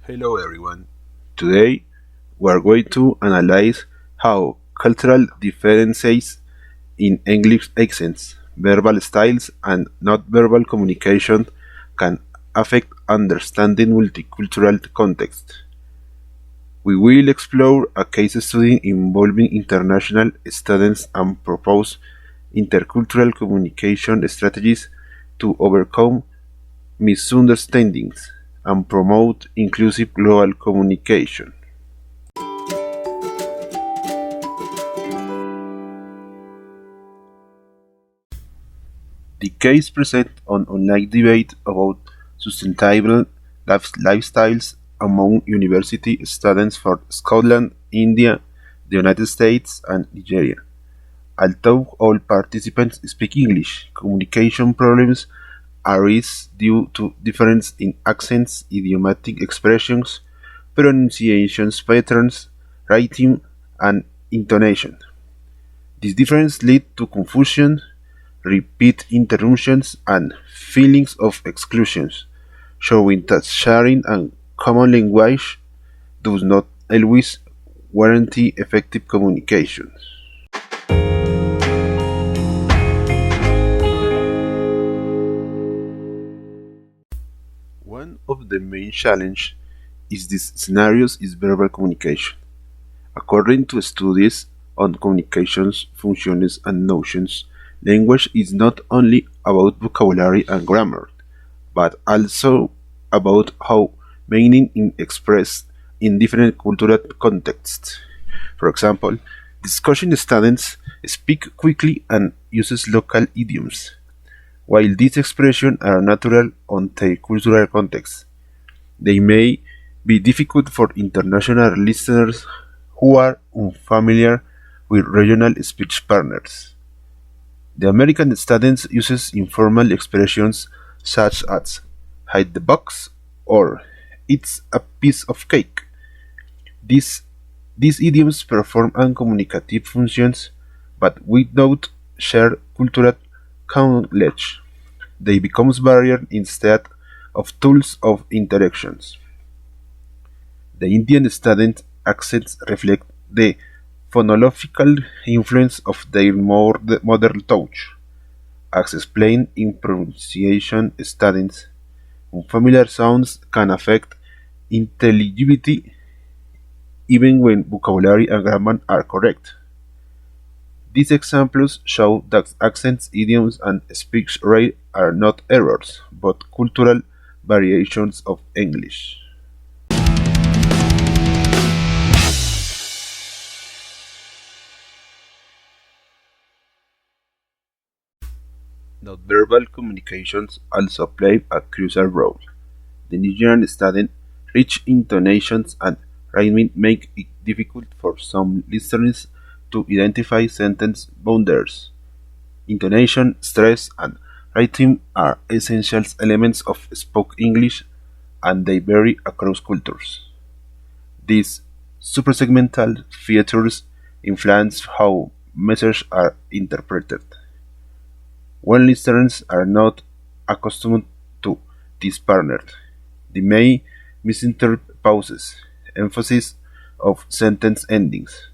Hello everyone. Today we are going to analyze how cultural differences in English accents, verbal styles, and non-verbal communication can affect understanding multicultural context. We will explore a case study involving international students and propose intercultural communication strategies to overcome misunderstandings and promote inclusive global communication. The case presents an online debate about sustainable lifestyles among university students from Scotland, India, the United States, and Nigeria. Although all participants speak English, communication problems arise due to difference in accents, idiomatic expressions, pronunciation patterns, writing, and intonation. This difference leads to confusion, repeat interruptions, and feelings of exclusion, showing that sharing a common language does not always guarantee effective communication. One of the main challenges is this scenarios is verbal communication. According to studies on communications, functions, and notions, language is not only about vocabulary and grammar, but also about how meaning is expressed in different cultural contexts. For example, discussion students speak quickly and uses local idioms, while these expressions are natural on their cultural context. They may be difficult for international listeners who are unfamiliar with regional speech partners. The American student uses informal expressions such as hide the box or it's a piece of cake. These, these idioms perform uncommunicative functions but without shared cultural knowledge. They become barriers instead of tools of interactions. The Indian student accents reflect the phonological influence of their more modern touch. As explained in pronunciation studies, unfamiliar sounds can affect intelligibility even when vocabulary and grammar are correct. These examples show that accents, idioms, and speech rate are not errors, but cultural variations of English. Nonverbal communications also play a crucial role. The Nigerian student rich intonations and rhyming make it difficult for some listeners to identify sentence boundaries. Intonation, stress, and rhythm are essential elements of spoken English and they vary across cultures. These suprasegmental features influence how messages are interpreted. When listeners are not accustomed to this pattern, they may misinterpret pauses, emphasis of sentence endings,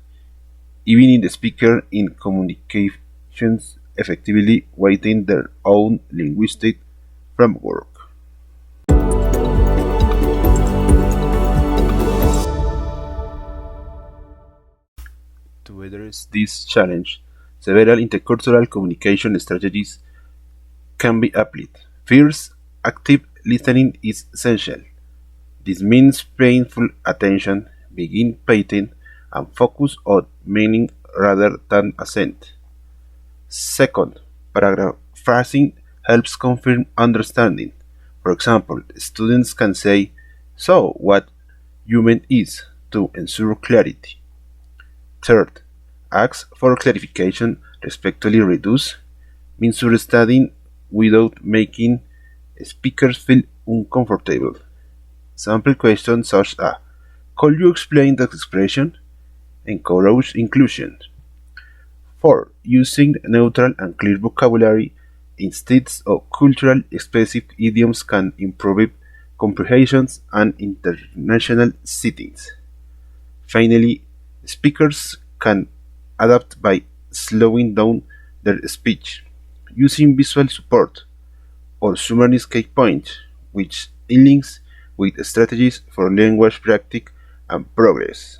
even in the speaker in communications effectively within their own linguistic framework. To address this challenge, several intercultural communication strategies can be applied. First, active listening is essential. This means paying full attention, begin paying, and focus on meaning rather than accent. Second, paraphrasing helps confirm understanding. For example, students can say, "So, what you meant is," to ensure clarity. Third, ask for clarification respectfully reduce misunderstanding without making speakers feel uncomfortable. Sample questions such as could you explain that expression? Encourage inclusion. 4. Using neutral and clear vocabulary instead of cultural specific idioms can improve comprehensions, and international settings. Finally, speakers can adapt by slowing down their speech, using visual support, or summarizing key points, which links with strategies for language practice and progress.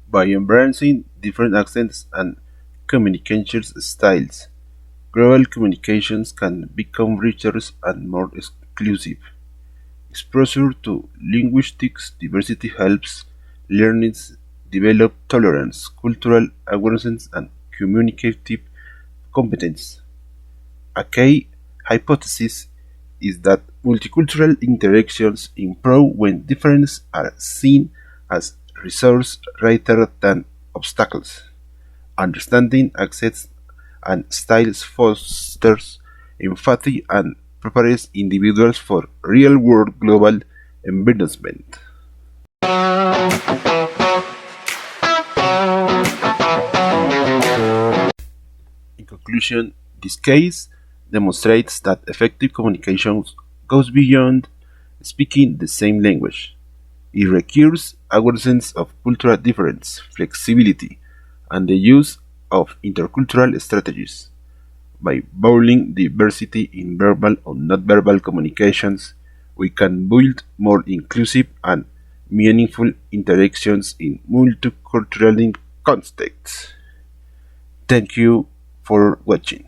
By embracing different accents and communication styles, global communications can become richer and more exclusive. Exposure to linguistic diversity helps learners develop tolerance, cultural awareness, and communicative competence. A key hypothesis is that multicultural interactions improve when differences are seen as resources rather than obstacles. Understanding accents and styles fosters empathy and prepares individuals for real-world global environment. In conclusion, this case demonstrates that effective communication goes beyond speaking the same language. It requires awareness of cultural difference, flexibility, and the use of intercultural strategies. By valuing diversity in verbal or nonverbal communications, we can build more inclusive and meaningful interactions in multicultural contexts. Thank you for watching.